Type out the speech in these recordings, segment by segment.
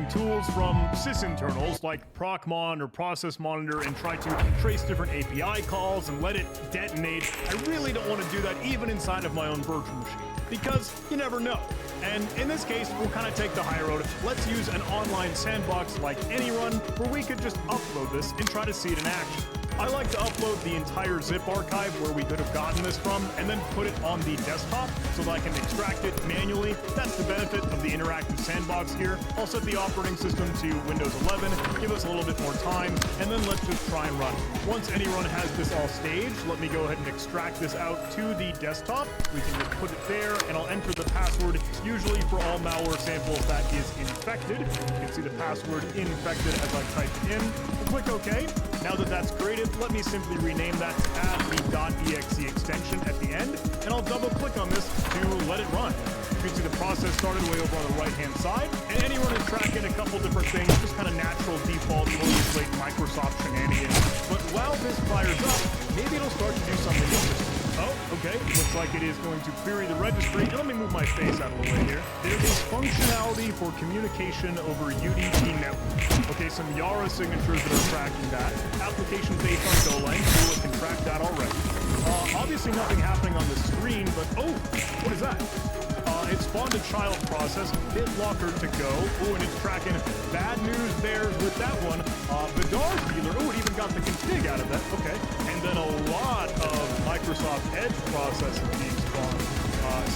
tools from sysinternals like procmon or process monitor and try to trace different API calls and let it detonate, I really don't want to do that even inside of my own virtual machine, because you never know. And in this case, we'll kind of take the high road. Let's use an online sandbox like AnyRun, where we could just upload this and try to see it in action. I like to upload the entire zip archive where we could have gotten this from and then put it on the desktop so that I can extract it manually. That's the benefit of the interactive sandbox here. I'll set the operating system to Windows 11, give us a little bit more time, and then let's just try and run it. Once AnyRun has this all staged, let me go ahead and extract this out to the desktop. We can just put it there, and I'll enter the password. Usually for all malware samples, that is infected. You can see the password infected as I type it in. We'll click OK. Now that that's created, let me simply rename that to add the .exe extension at the end, and I'll double click on this to let it run. You can see the process started way over on the right-hand side, and AnyRun is tracking a couple different things, just kind of natural default boilerplate Microsoft shenanigans. But while this fires up, maybe it'll start to do something interesting. Oh, okay, looks like it is going to query the registry. And let me move my face out of the way here. There is functionality for communication over UDP network. Okay, some Yara signatures that are tracking that. Application based on Golang, so it can track that already. Obviously nothing happening on the screen, but oh, what is that? It spawned a child process, BitLocker to go. Oh, and it's tracking bad news bears with that one. Vidar dealer, oh, it even got the config out of that. Okay. And then a lot of Microsoft Edge processing being spawned.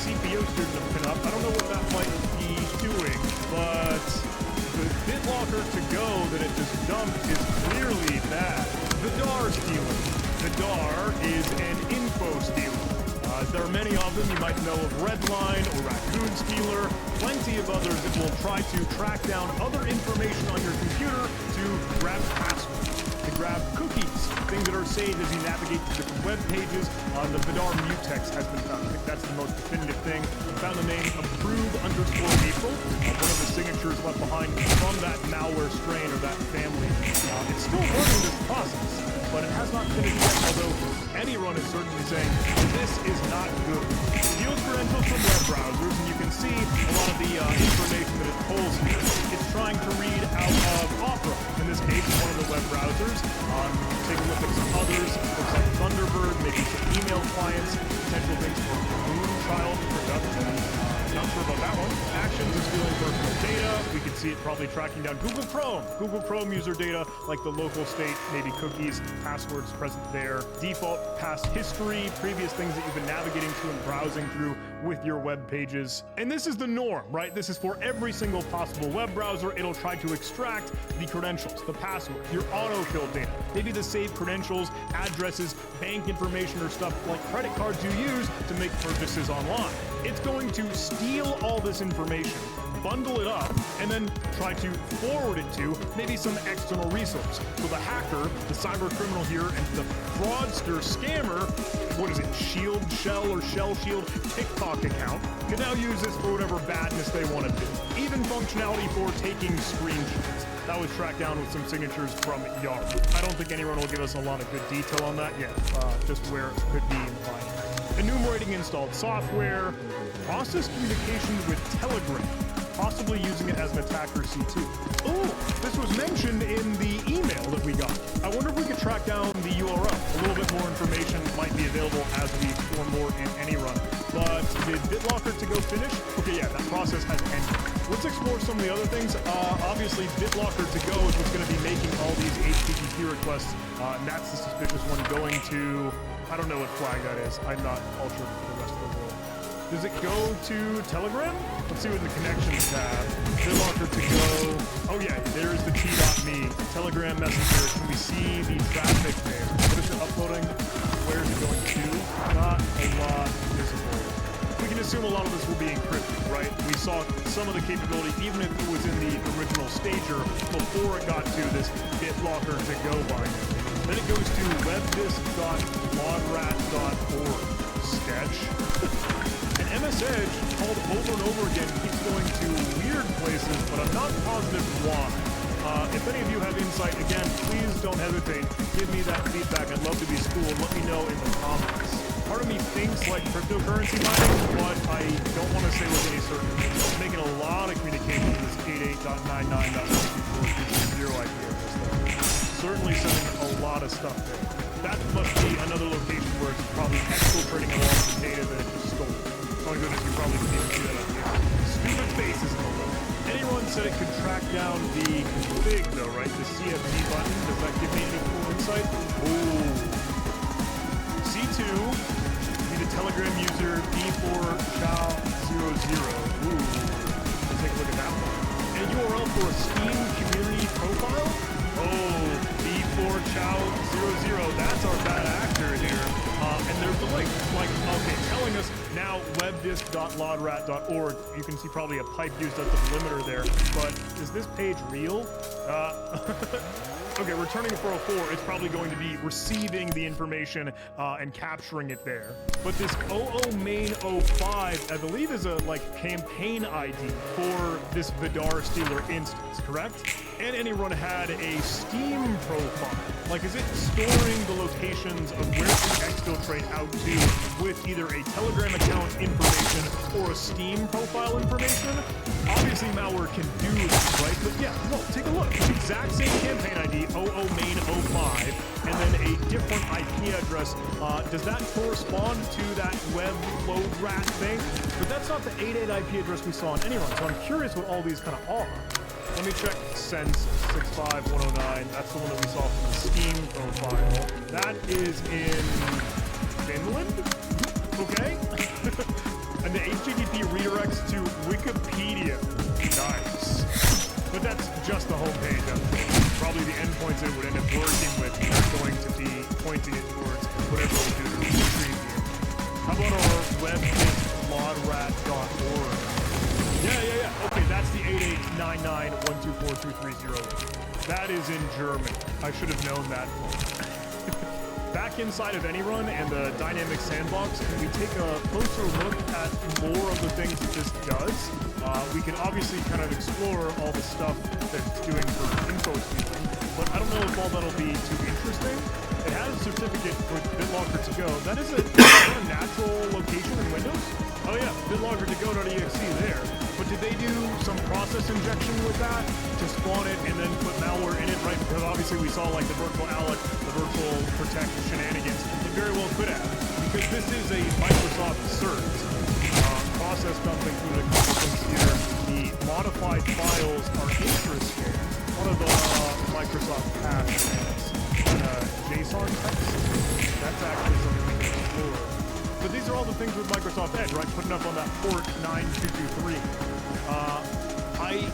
CPO student to pin up. I don't know what that might be doing, but the BitLocker to go that it just dumped is clearly bad. Vidar stealer. Vidar is an info stealer. There are many of them. You might know of Redline or Raccoon Stealer, plenty of others that will try to track down other information on your computer to grab passwords, to grab cookies, things that are saved as you navigate through different web pages. The Vidar mutex has been found. I think that's the most definitive thing. I found the name approve_April, one of the signatures left behind from that malware strain or that family. It's still running this process, but it has not finished yet, although AnyRun is certainly saying this is not good. Steals credentials from web browsers, and you can see a lot of the information that it pulls here. It's trying to read out of Opera, in this case, one of the web browsers. Take a look at some others. Looks like Thunderbird, maybe some email clients, potential things for Moonchild production. Not sure about that one. Actions is stealing personal data. We can see it probably tracking down Google Chrome. Google Chrome user data, like the local state, maybe cookies, passwords present there. Default past history, previous things that you've been navigating to and browsing through with your web pages. And this is the norm, right? This is for every single possible web browser. It'll try to extract the credentials, the password, your autofill data, maybe the saved credentials, addresses, bank information, or stuff like credit cards you use to make purchases online. It's going to steal all this information, bundle it up, and then try to forward it to maybe some external resource. So the hacker, the cyber criminal here, and the fraudster scammer, what is it, Shield Shell or Shell Shield TikTok account, can now use this for whatever badness they want to do. Even functionality for taking screenshots. That was tracked down with some signatures from Yara. I don't think anyone will give us a lot of good detail on that yet, just where it could be implied. Enumerating installed software, process communication with Telegram, possibly using it as an attacker C2. Oh, this was mentioned in the email that we got. I wonder if we could track down the URL. A little bit more information might be available as we explore more in AnyRun. But did BitLocker to go finish? Okay, yeah, that process has ended. Let's explore some of the other things. Obviously, BitLocker to go is what's going to be making all these HTTP requests, and that's the suspicious one going to, I don't know what flag that is. I'm not cultured for the rest of the world. Does it go to Telegram? Let's see what the connections tab. BitLocker to go. Oh yeah, there's the t.me. Telegram Messenger. Can we see the traffic there? What is it uploading? Where is it going to? Not a lot visible. We can assume a lot of this will be encrypted, right? We saw some of the capability, even if it was in the original stager, before it got to this BitLocker to go binary. Then it goes to webdis.modrat.org. Sketch. And MS Edge, called over and over again, keeps going to weird places, but I'm not positive why. If any of you have insight, again, please don't hesitate. Give me that feedback. I'd love to be schooled. Let me know in the comments. Part of me thinks like cryptocurrency mining, but I don't want to say with any certainty. I'm making a lot of communication with this 88.99.124.0 IP address though. Certainly sending a lot of stuff there. That must be another location where it's probably exfiltrating a lot of the data that it just stole. Oh my goodness, you probably didn't even see that up here. Stupid faces in the loop. Anyone said it could track down the config though, right? The CFG button. Does that give me any cool insight? Ooh. C2. Need a Telegram user B4Chow00. Ooh. Let's take a look at that one. And URL for a Steam community profile? Oh, B4Chow00. That's our bad actor here. And there's the link. Like, okay, telling us now webdisk.lodrat.org. You can see probably a pipe used as the delimiter there. But is this page real? Okay, returning to 404, it's probably going to be receiving the information and capturing it there. But this 00 main 05, I believe, is a like campaign ID for this Vidar Stealer instance, correct? And anyone had a Steam profile. Like, is it storing the locations of where to exfiltrate out to with either a Telegram account information or a Steam profile information? Obviously, malware can do this, right? But yeah, well, take a look. Exact same campaign ID, 00 main 05, and then a different IP address. Does that correspond to that web load rat thing? But that's not the 88 IP address we saw on anyone, so I'm curious what all these kind of are. Let me check Sense 65109. That's the one that we saw from the Steam profile. That is in Finland? Okay. And the HTTP redirects to Wikipedia. Nice. But that's just the homepage. Probably the endpoints it would end up working with are going to be pointing it towards whatever we do to retrieve here. How about our webdisk.lodrat.org? Yeah. Okay, that's the 8899124230. That is in German. I should have known that. Back inside of AnyRun and the dynamic sandbox, can we take a closer look at more of the things that this does? We can obviously kind of explore all the stuff that it's doing for info stealing, but I don't know if all that'll be too interesting. It has a certificate for BitLocker to go. That is a natural location in Windows? Oh yeah, BitLocker to go.exe there. But did they do some process injection with that to spawn it and then put malware in it, right? Because obviously we saw like the virtual alloc, the virtual protect shenanigans. It very well could have, because this is a Microsoft cert. Process dumping through the couple things here. The modified files are interesting. One of the Microsoft cache JSON text. That's actually something we can explore. But these are all the things with Microsoft Edge, right? Putting up on that port 9223. I,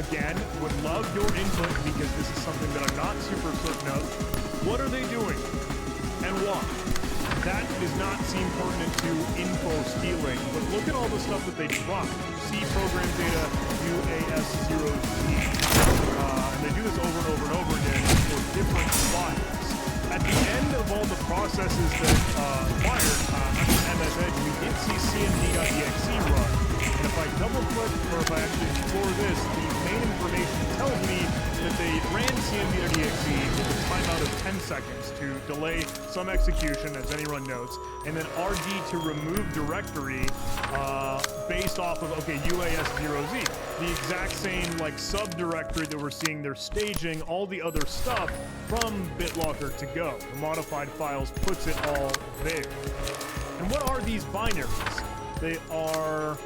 again, would love your input because this is something that I'm not super certain of. What are they doing? And why? That does not seem pertinent to info stealing, but look at all the stuff that they drop. C program data UAS0Z. And they do this over and over and over again for different files. At the end of all the processes that fired under MS Edge, we did see cmd.exe run. And if I double click, or if I actually explore this, the main information tells me that they ran cmd.exe with a timeout of 10 seconds to delay some execution, as anyone notes, and then rd to remove directory based off of, okay, UAS0Z. The exact same, like, subdirectory that we're seeing they're staging all the other stuff from BitLocker to go. The modified files puts it all there. And what are these binaries? They are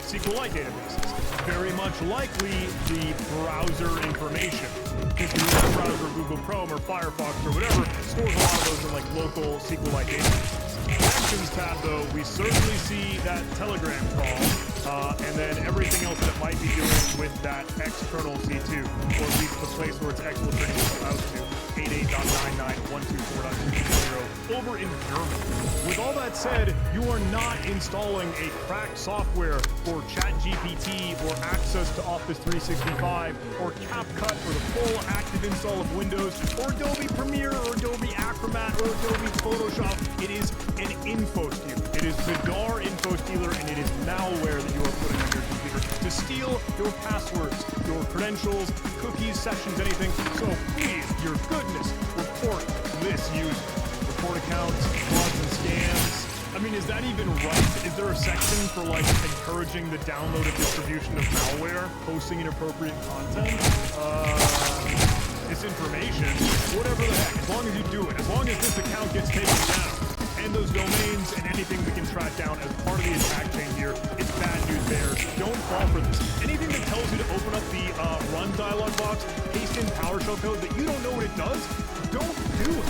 SQLite databases. Very much likely the browser information. If you use a browser, Google Chrome or Firefox or whatever, stores a lot of those in like local SQLite databases. Actions tab though, we certainly see that Telegram call, and then everything else that it might be doing with that external C2, or at least the place where it's exfiltrating out to 88.99.124.2.0 over in German. With all that said, you are not installing a cracked software for ChatGPT or access to Office 365 or CapCut or the full active install of Windows or Adobe Premiere or Adobe Acrobat or Adobe Photoshop. It is an info stealer. It is Vidar info stealer, and it is malware that you are putting on your computer to steal your passwords, your credentials, cookies, sessions, anything. So please, your goodness, report this user. Report accounts, frauds and scams. I mean, is that even right? Is there a section for, like, encouraging the download and distribution of malware, posting inappropriate content? Misinformation? Whatever the heck, as long as you do it, as long as this account gets taken down, and those domains and anything we can track down as part of the attack chain here, it's bad news bears. Don't fall for this. Anything that tells you to open up the run dialog box, paste in PowerShell code that you don't know what it does, don't do it.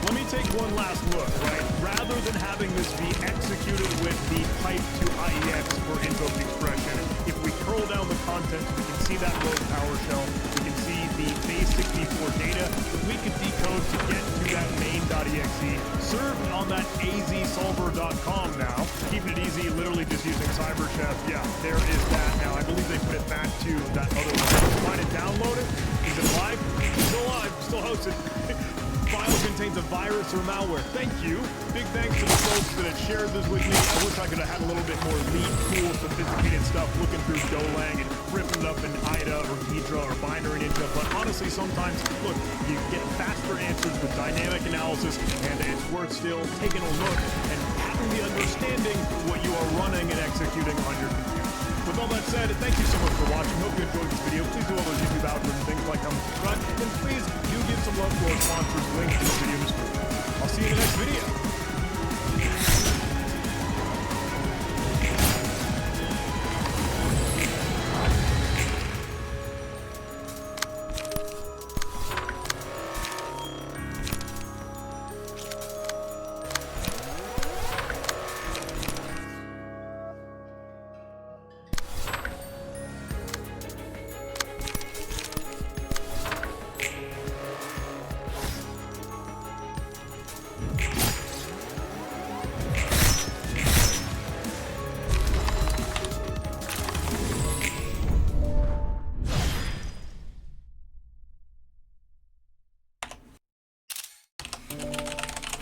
Let me take one last look, right? Rather than having this be executed with the pipe to IEX for invoked expression, if we curl down the content, we can see that rogue PowerShell, we can see the base64 data that we could decode to get to that main.exe, served on that azsolver.com now. Keeping it easy, literally just using CyberChef. Yeah, there is that now. I believe they put it back to that other one. Trying to download it. Is it live? Still live, still hosted. File contains a virus or malware. Thank you. Big thanks to the folks that had shared this with me. I wish I could have had a little bit more lean, cool, sophisticated stuff looking through Golang and ripping it up in IDA or Ghidra or Binary Ninja. But honestly, sometimes, look, you get faster answers with dynamic analysis, and it's worth still taking a look and having the understanding what you are running and executing on your computer. With all that said, thank you so much for watching. Hope you enjoyed this video. Please do all those YouTube algorithm things like comment, subscribe, and please do give some love to our sponsors. Link in the video description. I'll see you in the next video.